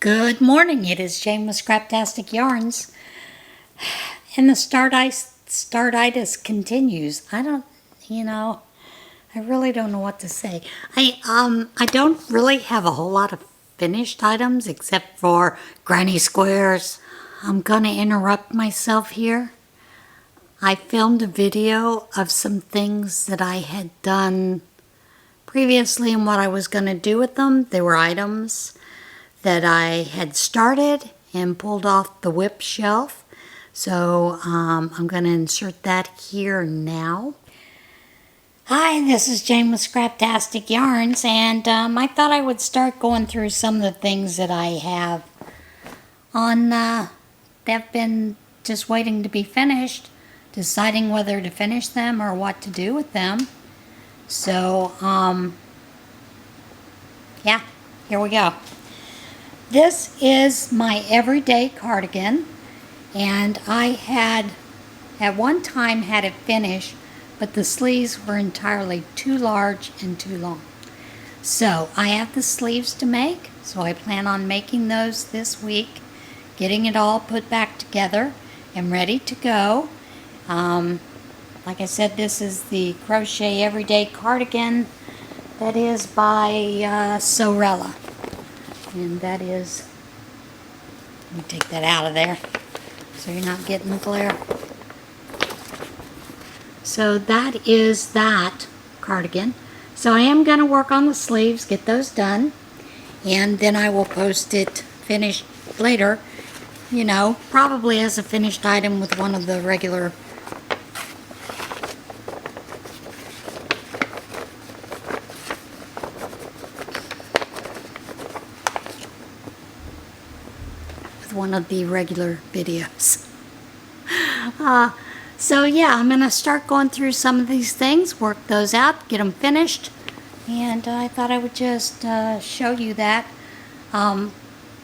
Good morning, it is Jane with Scraptastic Yarns, and the starditis continues. I really don't know what to say. I don't really have a whole lot of finished items except for granny squares. I'm gonna interrupt myself here. I filmed a video of some things that I had done previously and what I was gonna do with them. They were items that I had started and pulled off the whip shelf. So I'm going to insert that here now. Hi, this is Jane with Scraptastic Yarns, and I thought I would start going through some of the things that I have on they've been just waiting to be finished, deciding whether to finish them or what to do with them. So yeah, here we go. This is my everyday cardigan, and I had at one time had it finished, but the sleeves were entirely too large and too long. So I have the sleeves to make, so I plan on making those this week, getting it all put back together and ready to go. Like I said, this is the Crochet Everyday Cardigan that is by Sorella. And that is, let me take that out of there so you're not getting the glare. So that is that cardigan. So I am going to work on the sleeves, get those done, and then I will post it finished later, you know, probably as a finished item with one of the regular videos. So yeah, I'm gonna start going through some of these things, work those out, get them finished, and I thought I would just show you that.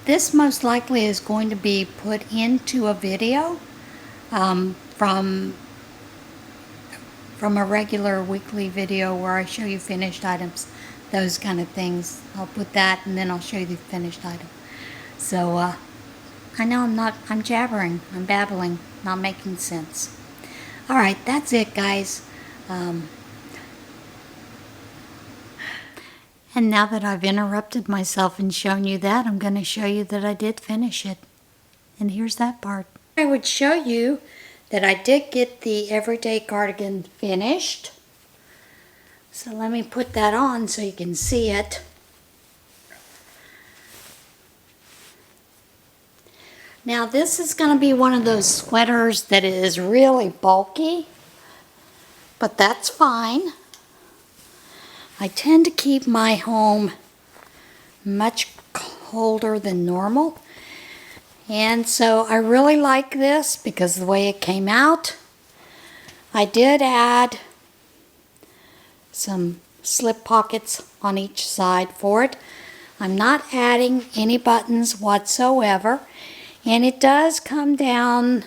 This most likely is going to be put into a video from a regular weekly video where I show you finished items, those kind of things. I'll put that and then I'll show you the finished item. So I know I'm jabbering, I'm babbling, not making sense. Alright, that's it, guys. And now that I've interrupted myself and shown you that, I'm going to show you that I did finish it. And here's that part. I would show you that I did get the everyday cardigan finished. So let me put that on so you can see it. Now this is going to be one of those sweaters that is really bulky, but that's fine. I tend to keep my home much colder than normal, and so I really like this because of the way it came out. I did add some slip pockets on each side for it. I'm not adding any buttons whatsoever. And it does come down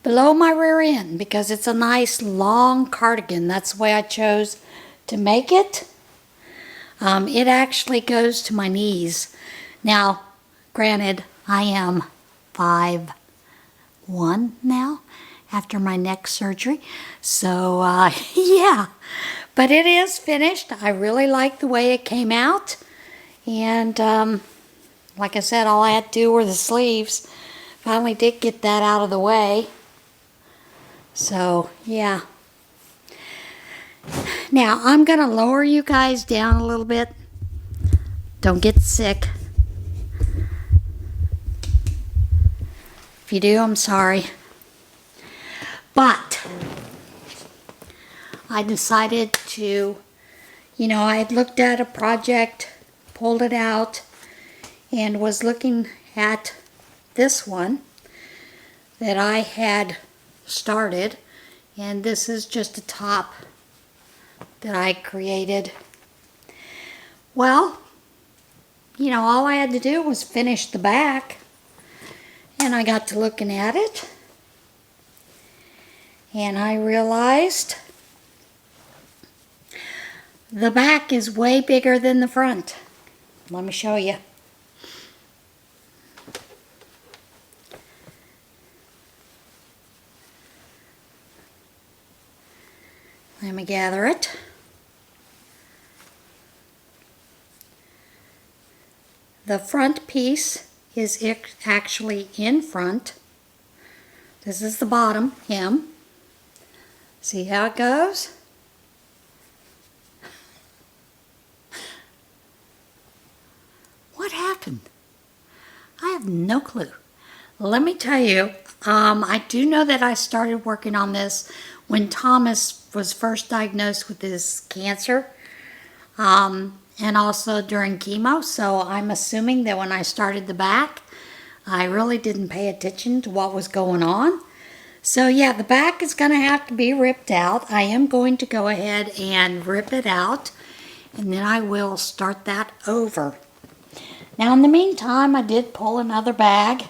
below my rear end because it's a nice long cardigan. That's the way I chose to make it. It actually goes to my knees. Now, granted, I am 5'1" now after my neck surgery. So, yeah. But it is finished. I really like the way it came out. And, like I said, all I had to do were the sleeves. Finally did get that out of the way. So, yeah. Now, I'm going to lower you guys down a little bit. Don't get sick. If you do, I'm sorry. But I decided to, I had looked at a project, pulled it out, and was looking at this one that I had started, and this is just a top that I created. Well, all I had to do was finish the back, and I got to looking at it, and I realized the back is way bigger than the front. Let me show you. Let me gather it. The front piece is actually in front. This is the bottom hem. See how it goes? What happened? I have no clue. Let me tell you, I do know that I started working on this when Thomas was first diagnosed with his cancer, and also during chemo, so I'm assuming that when I started the back, I really didn't pay attention to what was going on. So yeah, the back is going to have to be ripped out. I am going to go ahead and rip it out, and then I will start that over. Now in the meantime, I did pull another bag,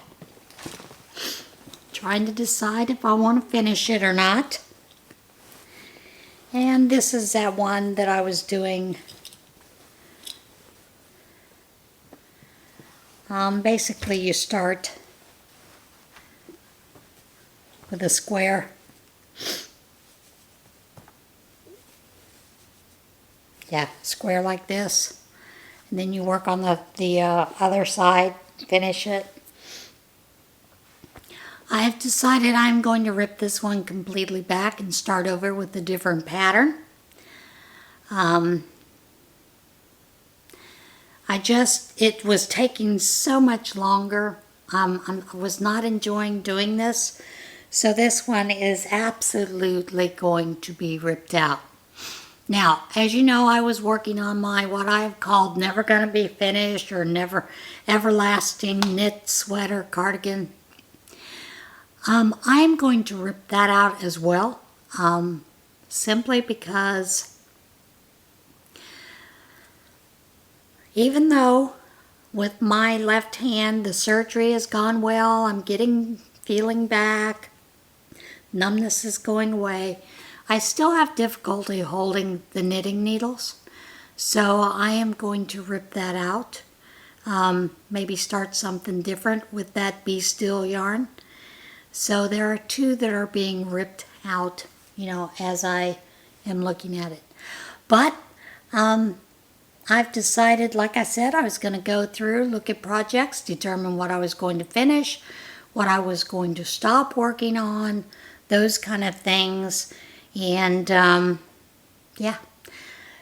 trying to decide if I want to finish it or not. And this is that one that I was doing. Basically you start with a square. Yeah, square like this. And then you work on the other side, finish it. I have decided I'm going to rip this one completely back and start over with a different pattern. It was taking so much longer. I was not enjoying doing this. So this one is absolutely going to be ripped out. Now, as you know, I was working on my, what I've called never gonna be finished or never everlasting knit sweater cardigan. I'm going to rip that out as well, simply because even though with my left hand the surgery has gone well, I'm getting feeling back, numbness is going away, I still have difficulty holding the knitting needles. So I am going to rip that out, maybe start something different with that Be Still yarn. So there are two that are being ripped out, you know, as I am looking at it. But I've decided, like I said, I was going to go through, look at projects, determine what I was going to finish, what I was going to stop working on, those kind of things. And yeah.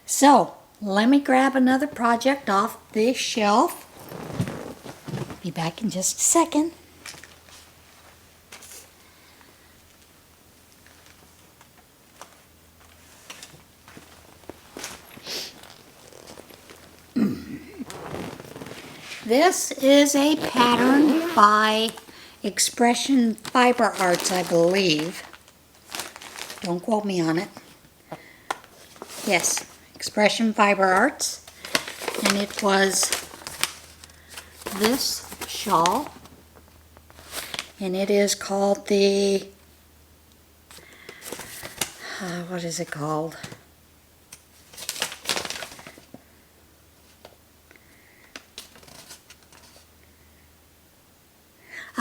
So let me grab another project off this shelf. Be back in just a second. This is a pattern by Expression Fiber Arts, I believe. Don't quote me on it. Yes, Expression Fiber Arts. And it was this shawl. And it is called the, what is it called?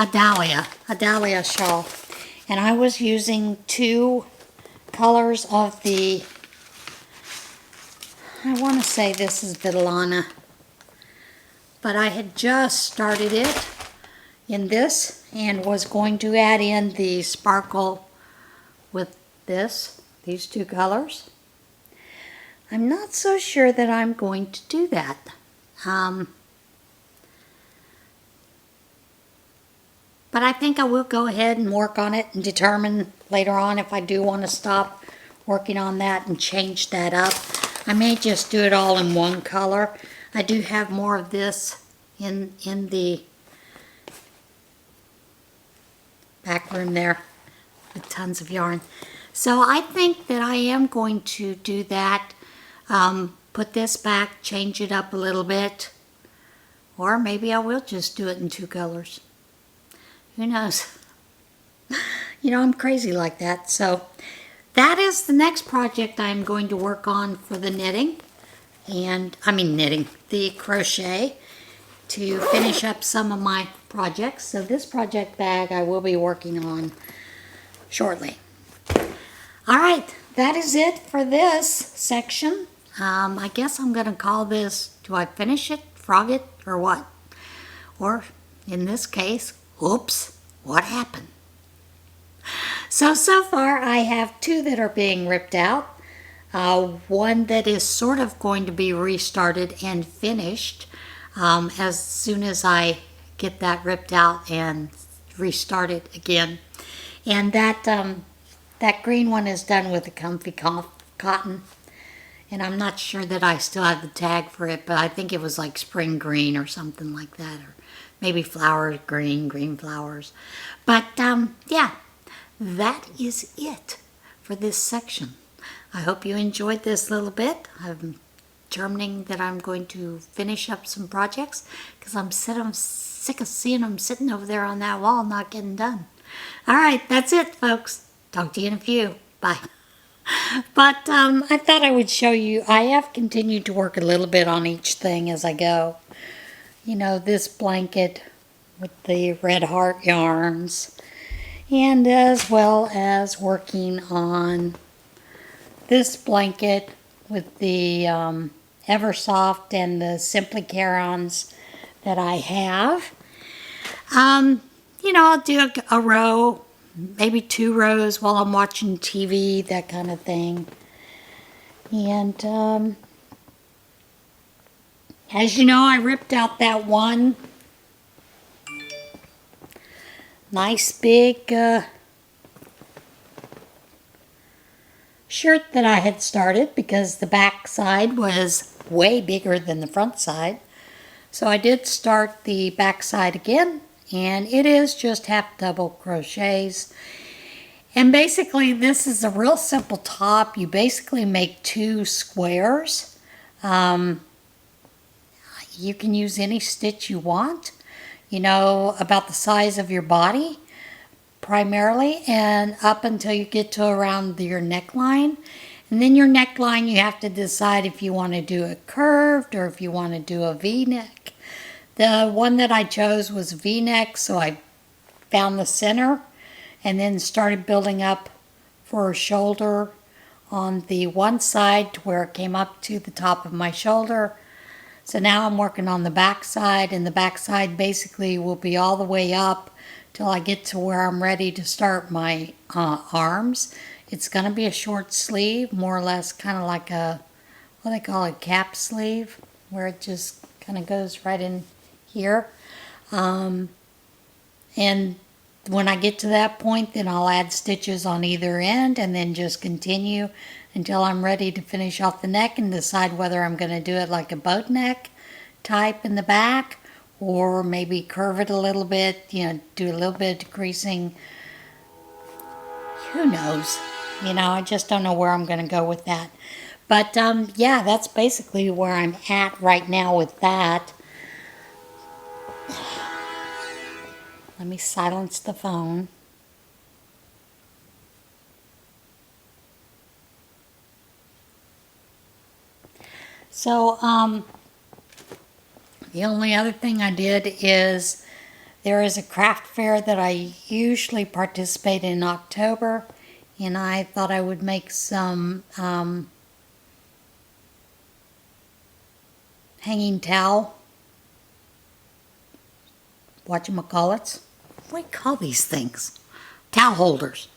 A dahlia shawl. And I was using two colors of the, I want to say this is Vitalana, but I had just started it in this and was going to add in the sparkle with these two colors. I'm not so sure that I'm going to do that. But I think I will go ahead and work on it and determine later on if I do want to stop working on that and change that up. I may just do it all in one color. I do have more of this in the back room there with tons of yarn. So I think that I am going to do that. Put this back, change it up a little bit. Or maybe I will just do it in two colors. Who knows? You know, I'm crazy like that. So that is the next project I'm going to work on for the knitting. And, the crochet to finish up some of my projects. So this project bag I will be working on shortly. All right, that is it for this section. I guess I'm going to call this, do I finish it, frog it, or what? Or, in this case, oops, what happened? So far I have 2 that are being ripped out. One that is sort of going to be restarted and finished as soon as I get that ripped out and restarted again. And that green one is done with the comfy cotton. And I'm not sure that I still have the tag for it, but I think it was like spring green or something like that. Or maybe flowers green flowers. But yeah, that is it for this section. I hope you enjoyed this little bit. I'm determining that I'm going to finish up some projects because I'm sick of seeing them sitting over there on that wall not getting done. All right, that's it, folks. Talk to you in a few. Bye. But I thought I would show you. I have continued to work a little bit on each thing as I go. You know, this blanket with the red heart yarns, and as well as working on this blanket with the Eversoft and the Simply Carons that I have. You know, I'll do a row, maybe 2 rows while I'm watching TV, that kind of thing. And as you know, I ripped out that one nice big shirt that I had started because the back side was way bigger than the front side. So I did start the back side again, and it is just half double crochets. And basically this is a real simple top. You basically make 2 squares. You can use any stitch you want, you know, about the size of your body primarily, and up until you get to around your neckline. And then your neckline, you have to decide if you want to do it curved or if you want to do a V-neck. The one that I chose was V-neck, so I found the center and then started building up for a shoulder on the one side to where it came up to the top of my shoulder. So now I'm working on the back side, and the back side basically will be all the way up till I get to where I'm ready to start my arms. It's going to be a short sleeve, more or less kind of like a, what they call a cap sleeve, where it just kind of goes right in here. And when I get to that point, then I'll add stitches on either end and then just continue until I'm ready to finish off the neck and decide whether I'm going to do it like a boat neck type in the back, or maybe curve it a little bit, you know, do a little bit of decreasing. Who knows? You know, I just don't know where I'm going to go with that. But yeah, that's basically where I'm at right now with that. Let me silence the phone. So, the only other thing I did is there is a craft fair that I usually participate in October, and I thought I would make some hanging towel, whatchamacallits. What do you call these things? Towel holders.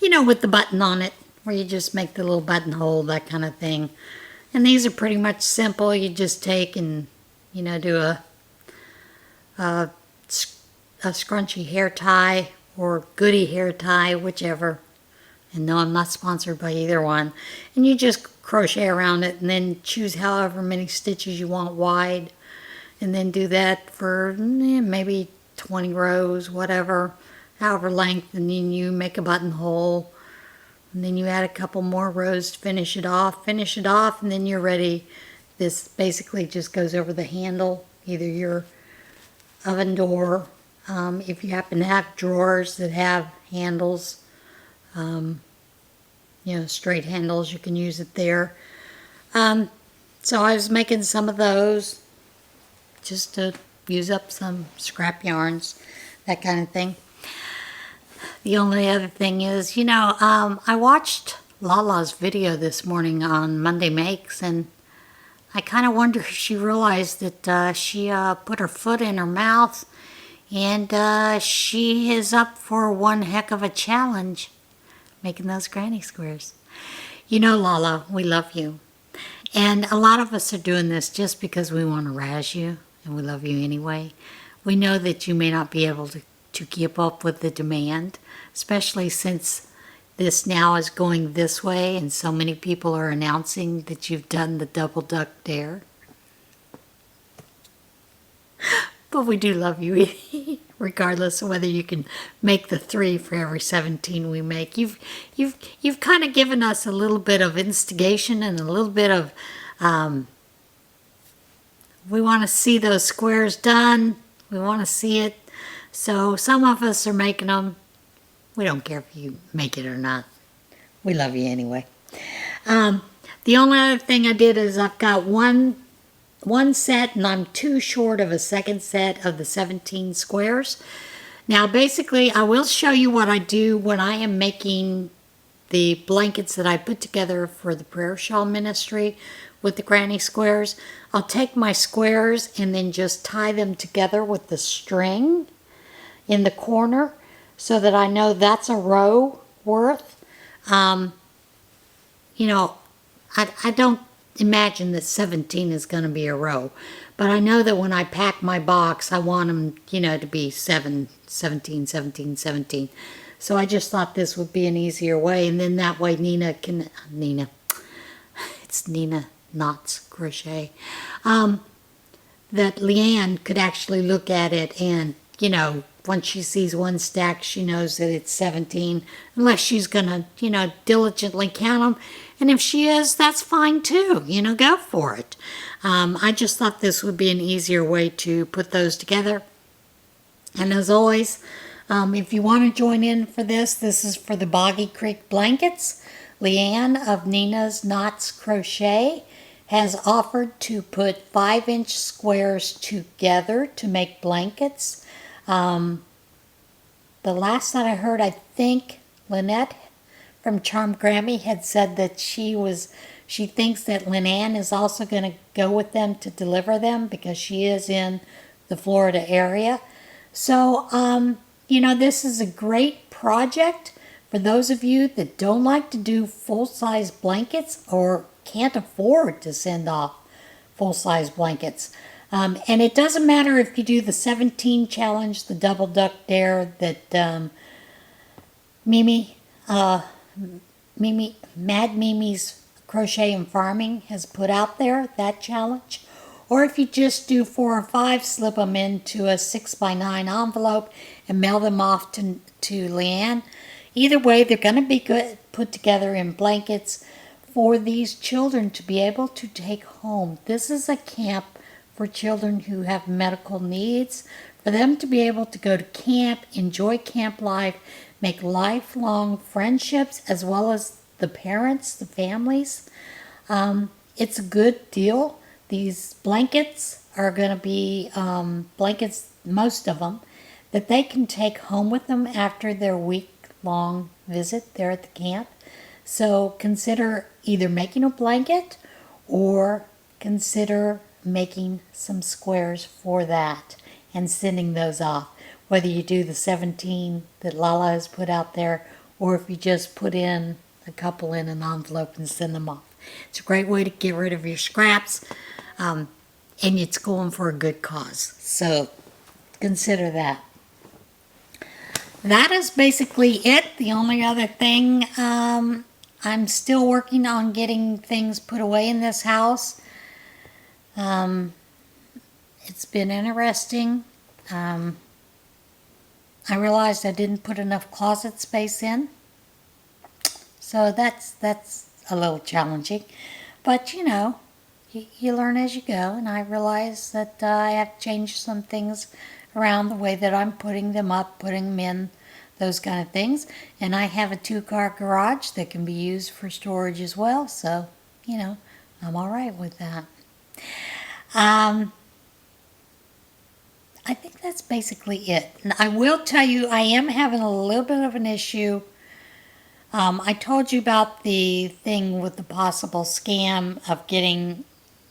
You know, with the button on it, where you just make the little buttonhole, that kind of thing. And these are pretty much simple. You just take and, you know, do a scrunchy hair tie or goody hair tie, whichever. And no, I'm not sponsored by either one. And you just crochet around it and then choose however many stitches you want wide. And then do that for maybe 20 rows, whatever, however length. And then you make a buttonhole. And then you add a couple more rows to finish it off, and then you're ready. This basically just goes over the handle, either your oven door, if you happen to have drawers that have handles, you know, straight handles, you can use it there. So I was making some of those just to use up some scrap yarns, that kind of thing. The only other thing is, you know, I watched Lala's video this morning on Monday Makes, and I kind of wonder if she realized that she put her foot in her mouth, and she is up for one heck of a challenge, making those granny squares. You know, Lala, we love you. And a lot of us are doing this just because we want to razz you, and we love you anyway. We know that you may not be able to keep up with the demand, especially since this now is going this way and so many people are announcing that you've done the double duck dare. But we do love you regardless of whether you can make the 3 for every 17 we make. You've kind of given us a little bit of instigation and a little bit of we want to see those squares done. We want to see it. So some of us are making them. We don't care if you make it or not. We love you anyway. The only other thing I did is I've got one set, and I'm too short of a second set of the 17 squares. Now basically I will show you what I do when I am making the blankets that I put together for the prayer shawl ministry with the granny squares. I'll take my squares and then just tie them together with the string in the corner, so that I know that's a row worth. You know, I don't imagine that 17 is going to be a row, but I know that when I pack my box, I want them, you know, to be 17, 17, 17. So I just thought this would be an easier way, and then that way it's Nina Knots Crochet, that Leanne could actually look at it and, you know, once she sees one stack, she knows that it's 17, unless she's going to, you know, diligently count them. And if she is, that's fine too. You know, go for it. I just thought this would be an easier way to put those together. And as always, if you want to join in for this is for the Boggy Creek blankets. Leanne of Nina's Knots Crochet has offered to put 5-inch squares together to make blankets. The last that I heard, I think Lynette from Charm Grammy had said that she thinks that Lynanne is also going to go with them to deliver them because she is in the Florida area. So, you know, this is a great project for those of you that don't like to do full-size blankets or can't afford to send off full-size blankets. And it doesn't matter if you do the 17 challenge, the double duck dare that Mad Mimi's Crochet and Farming has put out there, that challenge. Or if you just do 4 or 5, slip them into a 6x9 envelope and mail them off to Leanne. Either way, they're going to be good, put together in blankets for these children to be able to take home. This is a camp for children who have medical needs, for them to be able to go to camp, enjoy camp life, make lifelong friendships, as well as the parents, the families. It's a good deal. These blankets are going to be blankets, most of them, that they can take home with them after their week-long visit there at the camp. So consider either making a blanket or consider making some squares for that and sending those off. Whether you do the 17 that Lala has put out there, or if you just put in a couple in an envelope and send them off. It's a great way to get rid of your scraps, and it's going for a good cause. So consider that. That is basically it. The only other thing, I'm still working on getting things put away in this house. It's been interesting. I realized I didn't put enough closet space in, so that's a little challenging. But you know, you learn as you go, and I realized that I have to change some things around the way that I'm putting them up, putting them in, those kind of things. And I have a 2-car garage that can be used for storage as well, so you know, I'm all right with that. I think that's basically it. And I will tell you, I am having a little bit of an issue I told you about the thing with the possible scam of getting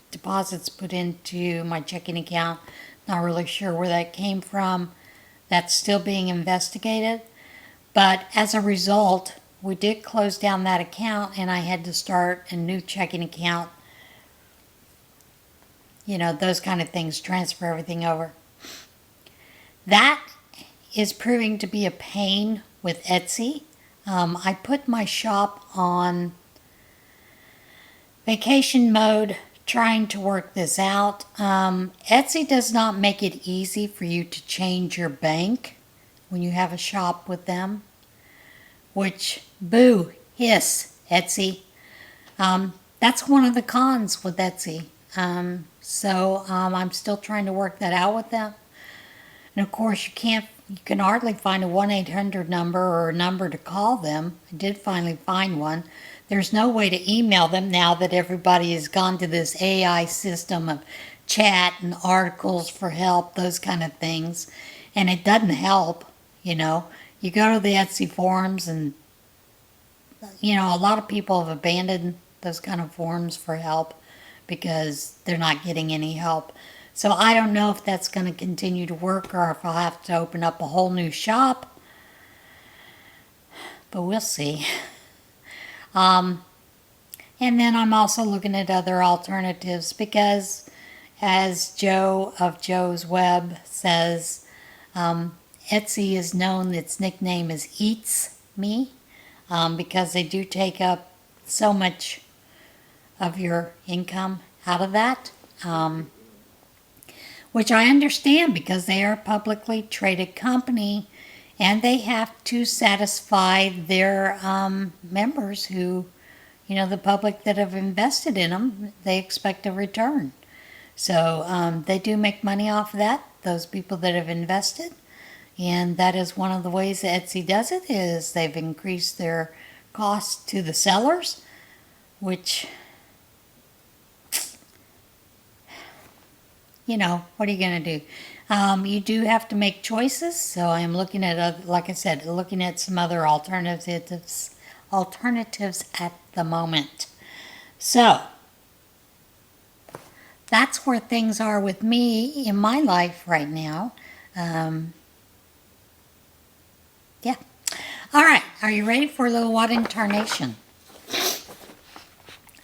deposits put into my checking account. Not really sure where that came from. That's still being investigated. But as a result, we did close down that account and I had to start a new checking account. You know, those kind of things, transfer everything over. That is proving to be a pain with Etsy. I put my shop on vacation mode trying to work this out. Etsy does not make it easy for you to change your bank when you have a shop with them, which, boo, hiss, Etsy. That's one of the cons with Etsy. So I'm still trying to work that out with them. And of course, you can hardly find a 1-800 number or a number to call them. I did finally find one. There's no way to email them now that everybody has gone to this AI system of chat and articles for help, those kind of things. And it doesn't help, you know. You go to the Etsy forums and, you know, a lot of people have abandoned those kind of forums for help because they're not getting any help. So I don't know if that's going to continue to work or if I'll have to open up a whole new shop. But we'll see. And then I'm also looking at other alternatives because, as Joe of Joe's Web says, Etsy is known, its nickname is Eats Me, because they do take up so much of your income out of that. Which I understand because they are a publicly traded company and they have to satisfy their members who, you know, the public that have invested in them, they expect a return. So they do make money off of that, those people that have invested. And that is one of the ways that Etsy does it, is they've increased their cost to the sellers, which, you know, what are you going to do? You do have to make choices. So I'm looking at, like I said, looking at some other alternatives at the moment. So that's where things are with me in my life right now. Yeah. All right. Are you ready for a little what in Tarnation?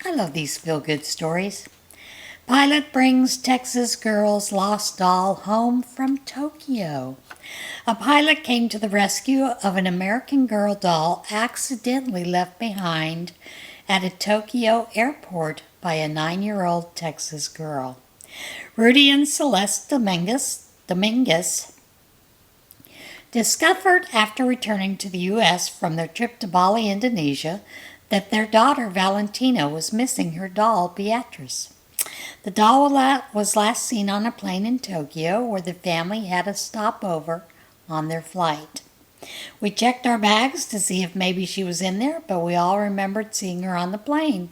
I love these feel-good stories. Pilot brings Texas girl's lost doll home from Tokyo. A pilot came to the rescue of an American Girl doll accidentally left behind at a Tokyo airport by a 9-year-old Texas girl. Rudy and Celeste Dominguez discovered after returning to the U.S. from their trip to Bali, Indonesia, that their daughter Valentina was missing her doll Beatrice. The doll was last seen on a plane in Tokyo where the family had a stopover on their flight. We checked our bags to see if maybe she was in there, but we all remembered seeing her on the plane.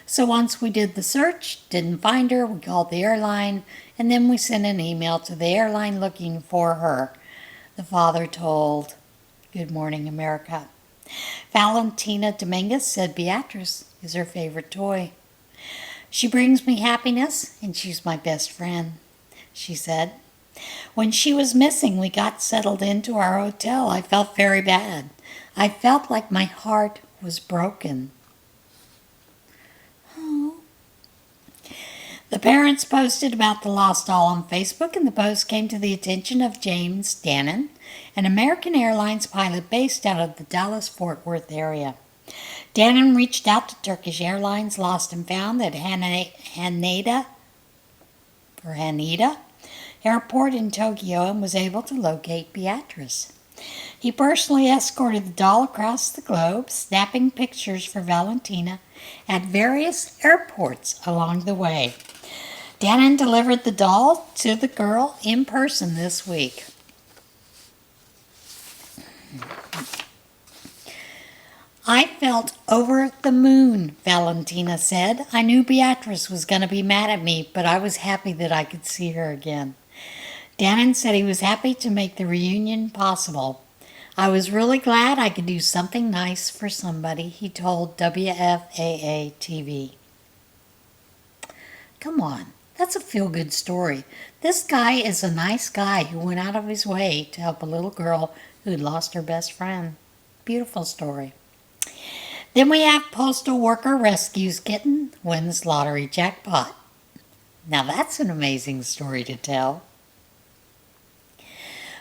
So once we did the search, didn't find her, we called the airline, and then we sent an email to the airline looking for her. The father told Good Morning America. Valentina Dominguez said Beatrice is her favorite toy. She brings me happiness, and she's my best friend, she said. When she was missing, we got settled into our hotel. I felt very bad. I felt like my heart was broken. Oh. The parents posted about the lost doll on Facebook, and the post came to the attention of James Dannon, an American Airlines pilot based out of the Dallas-Fort Worth area. Dannon reached out to Turkish Airlines Lost and Found at Haneda Airport in Tokyo and was able to locate Beatrice. He personally escorted the doll across the globe, snapping pictures for Valentina at various airports along the way. Dannon delivered the doll to the girl in person this week. I felt over the moon, Valentina said. I knew Beatrice was going to be mad at me, but I was happy that I could see her again. Dannon said he was happy to make the reunion possible. I was really glad I could do something nice for somebody, he told WFAA TV. Come on, that's a feel-good story. This guy is a nice guy who went out of his way to help a little girl who'd lost her best friend. Beautiful story. Then we have Postal Worker Rescues Kitten, Wins Lottery Jackpot. Now that's an amazing story to tell.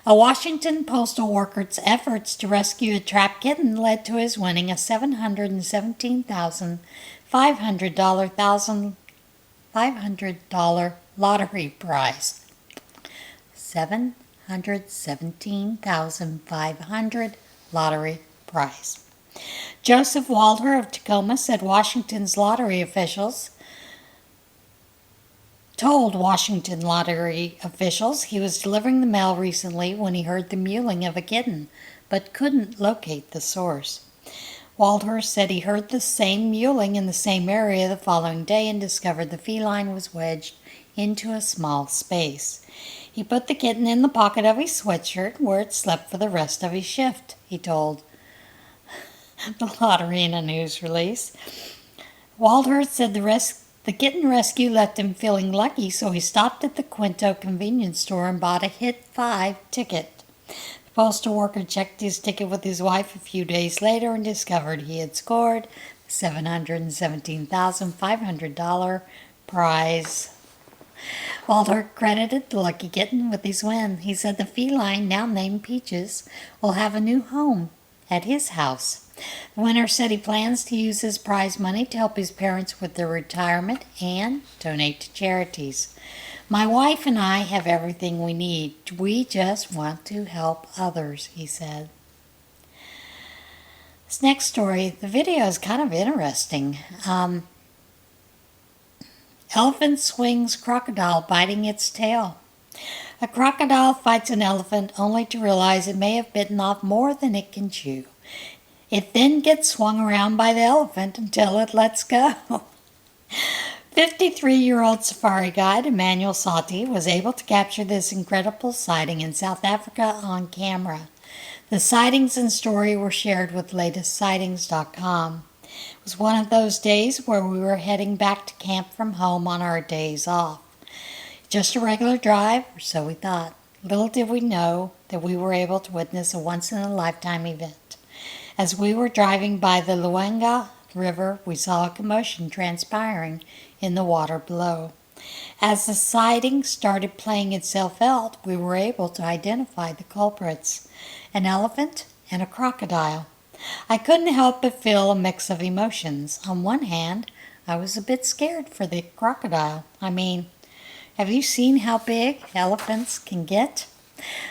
A Washington postal worker's efforts to rescue a trapped kitten led to his winning a $717,500 lottery prize. $717,500 lottery prize. Joseph Walter of Tacoma said Washington's lottery officials told Washington lottery officials he was delivering the mail recently when he heard the mewling of a kitten, but couldn't locate the source. Walter said he heard the same mewling in the same area the following day and discovered the feline was wedged into a small space. He put the kitten in the pocket of his sweatshirt where it slept for the rest of his shift, he told the lottery in a news release. Walter said the kitten rescue left him feeling lucky, so he stopped at the Quinto convenience store and bought a Hit 5 ticket. The postal worker checked his ticket with his wife a few days later and discovered he had scored the $717,500 prize. Walter credited the lucky kitten with his win. He said the feline, now named Peaches, will have a new home at his house. The winner said he plans to use his prize money to help his parents with their retirement and donate to charities. My wife and I have everything we need. We just want to help others, he said. This next story, the video is kind of interesting. Elephant swings crocodile biting its tail. A crocodile fights an elephant only to realize it may have bitten off more than it can chew. It then gets swung around by the elephant until it lets go. 53-year-old safari guide Emmanuel Sati was able to capture this incredible sighting in South Africa on camera. The sightings and story were shared with latestsightings.com. It was one of those days where we were heading back to camp from home on our days off. Just a regular drive, or so we thought. Little did we know that we were able to witness a once-in-a-lifetime event. As we were driving by the Luanga River, we saw a commotion transpiring in the water below. As the sighting started playing itself out, we were able to identify the culprits, an elephant and a crocodile. I couldn't help but feel a mix of emotions. On one hand, I was a bit scared for the crocodile. I mean, have you seen how big elephants can get?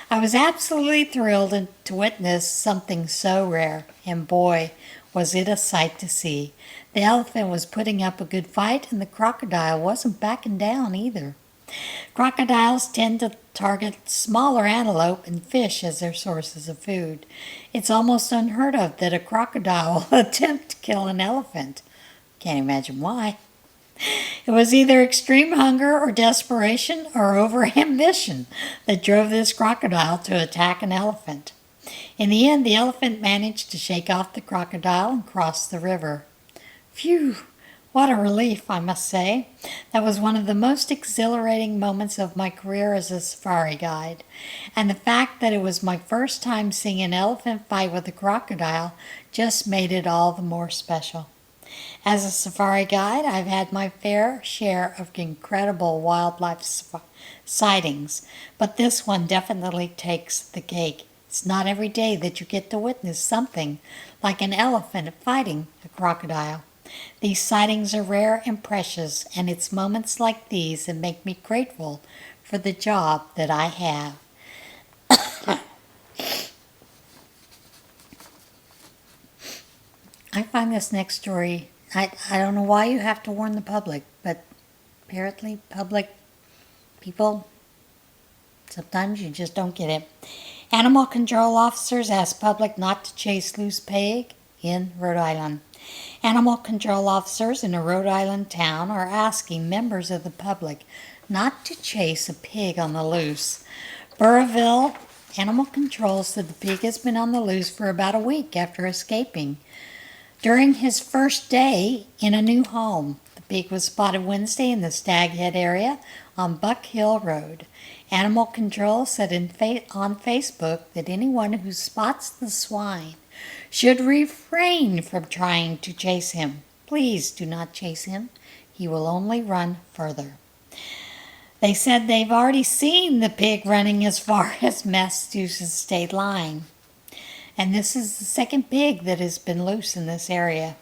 I was absolutely thrilled to witness something so rare, and boy, was it a sight to see. The elephant was putting up a good fight, and the crocodile wasn't backing down either. Crocodiles tend to target smaller antelope and fish as their sources of food. It's almost unheard of that a crocodile will attempt to kill an elephant. Can't imagine why. It was either extreme hunger or desperation or over-ambition that drove this crocodile to attack an elephant. In the end, the elephant managed to shake off the crocodile and cross the river. Phew! What a relief, I must say. That was one of the most exhilarating moments of my career as a safari guide. And the fact that it was my first time seeing an elephant fight with a crocodile just made it all the more special. As a safari guide, I've had my fair share of incredible wildlife sightings, but this one definitely takes the cake. It's not every day that you get to witness something like an elephant fighting a crocodile. These sightings are rare and precious, and it's moments like these that make me grateful for the job that I have. I find this next story, I don't know why you have to warn the public, but apparently public people, sometimes you just don't get it. Animal control officers ask public not to chase loose pig in Rhode Island. Animal control officers in a Rhode Island town are asking members of the public not to chase a pig on the loose. Burrillville Animal control said the pig has been on the loose for about a week after escaping. During his first day in a new home, the pig was spotted Wednesday in the Stag Head area on Buck Hill Road. Animal control said on Facebook that anyone who spots the swine should refrain from trying to chase him. Please do not chase him. He will only run further. They said they've already seen the pig running as far as Massachusetts state line. And this is the second pig that has been loose in this area.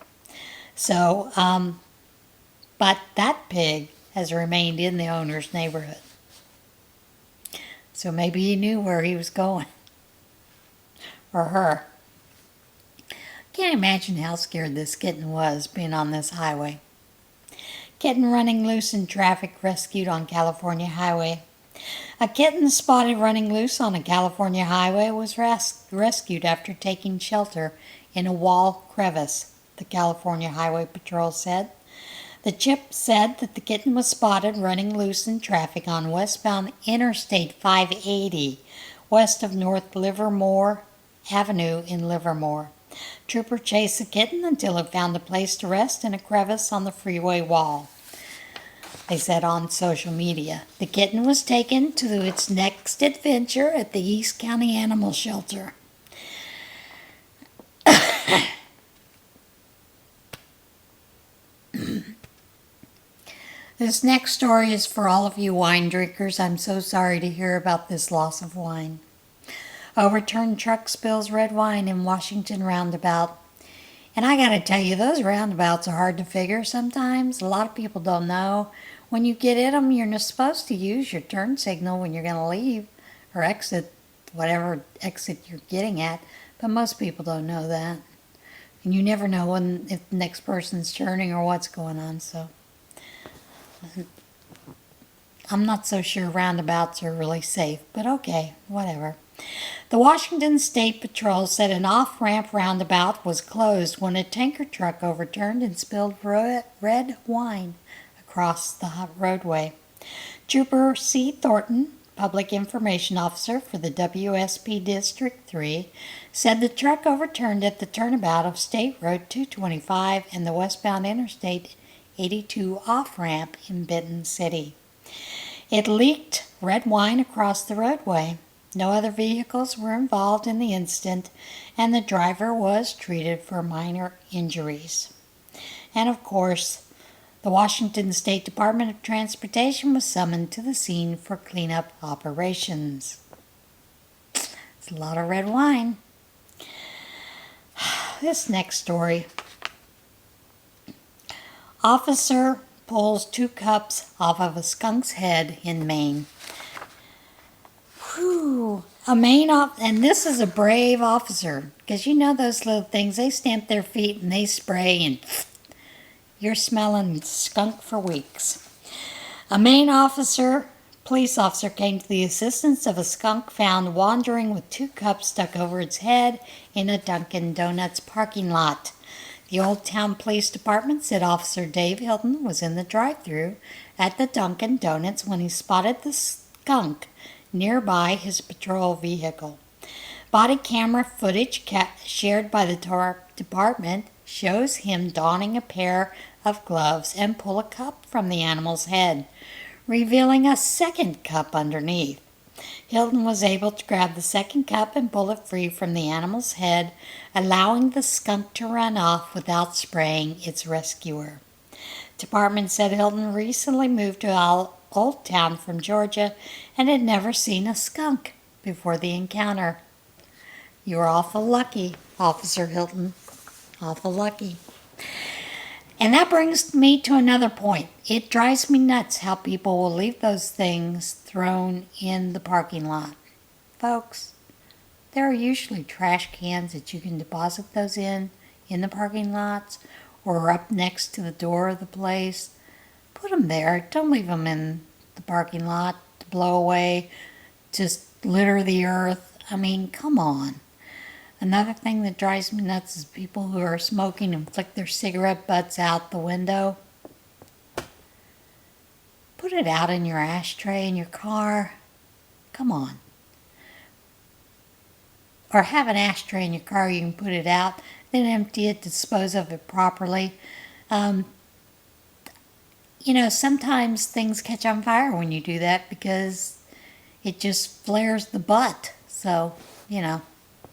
So, but that pig has remained in the owner's neighborhood. So maybe he knew where he was going. Or her. Can't imagine how scared this kitten was being on this highway. Kitten running loose in traffic rescued on California highway. A kitten spotted running loose on a California highway was rescued after taking shelter in a wall crevice, the California Highway Patrol said. The CHIP said that the kitten was spotted running loose in traffic on westbound Interstate 580, west of North Livermore Avenue in Livermore. Trooper chased the kitten until it found a place to rest in a crevice on the freeway wall. They said on social media. The kitten was taken to its next adventure at the East County Animal Shelter. This next story is for all of you wine drinkers. I'm so sorry to hear about this loss of wine. Overturned truck spills red wine in Washington roundabout. And I gotta tell you, those roundabouts are hard to figure sometimes. A lot of people don't know. When you get in them, you're not supposed to use your turn signal when you're gonna leave or exit, whatever exit you're getting at. But most people don't know that. And you never know if the next person's turning or what's going on, so. I'm not so sure roundabouts are really safe, but okay, whatever. The Washington State Patrol said an off-ramp roundabout was closed when a tanker truck overturned and spilled red wine across the roadway. Trooper C. Thornton, Public Information Officer for the WSP District 3, said the truck overturned at the turnabout of State Road 225 and the westbound Interstate 82 off-ramp in Benton City. It leaked red wine across the roadway. No other vehicles were involved in the incident, and the driver was treated for minor injuries. And of course, the Washington State Department of Transportation was summoned to the scene for cleanup operations. It's a lot of red wine. This next story. Officer pulls 2 cups off of a skunk's head in Maine. Whew. And this is a brave officer, because you know those little things, they stamp their feet and they spray and you're smelling skunk for weeks. A Maine police officer came to the assistance of a skunk found wandering with 2 cups stuck over its head in a Dunkin' Donuts parking lot. The Old Town Police Department said Officer Dave Hilton was in the drive-thru at the Dunkin' Donuts when he spotted the skunk nearby his patrol vehicle. Body camera footage shared by the department shows him donning a pair of gloves and pull a cup from the animal's head, revealing a second cup underneath. Hilton was able to grab the second cup and pull it free from the animal's head, allowing the skunk to run off without spraying its rescuer. Department said Hilton recently moved to Old Town from Georgia and had never seen a skunk before the encounter. You were awful lucky, Officer Hilton. Awful lucky. And that brings me to another point. It drives me nuts how people will leave those things thrown in the parking lot. Folks, there are usually trash cans that you can deposit those in the parking lots or up next to the door of the place. Put them there. Don't leave them in the parking lot to blow away, just litter the earth. I mean, come on. Another thing that drives me nuts is people who are smoking and flick their cigarette butts out the window. Put it out in your ashtray in your car. Come on. or have an ashtray in your car, you can put it out, then empty it, dispose of it properly. Sometimes things catch on fire when you do that because it just flares the butt. So,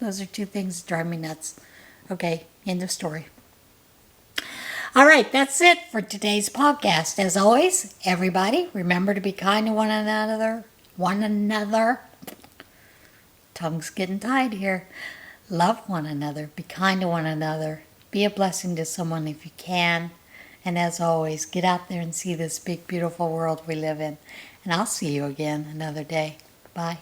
those are two things that drive me nuts. Okay, end of story. All right, that's it for today's podcast. As always, everybody, remember to be kind to one another. Tongue's getting tied here. Love one another. Be kind to one another. Be a blessing to someone if you can. And as always, get out there and see this big, beautiful world we live in. And I'll see you again another day. Bye.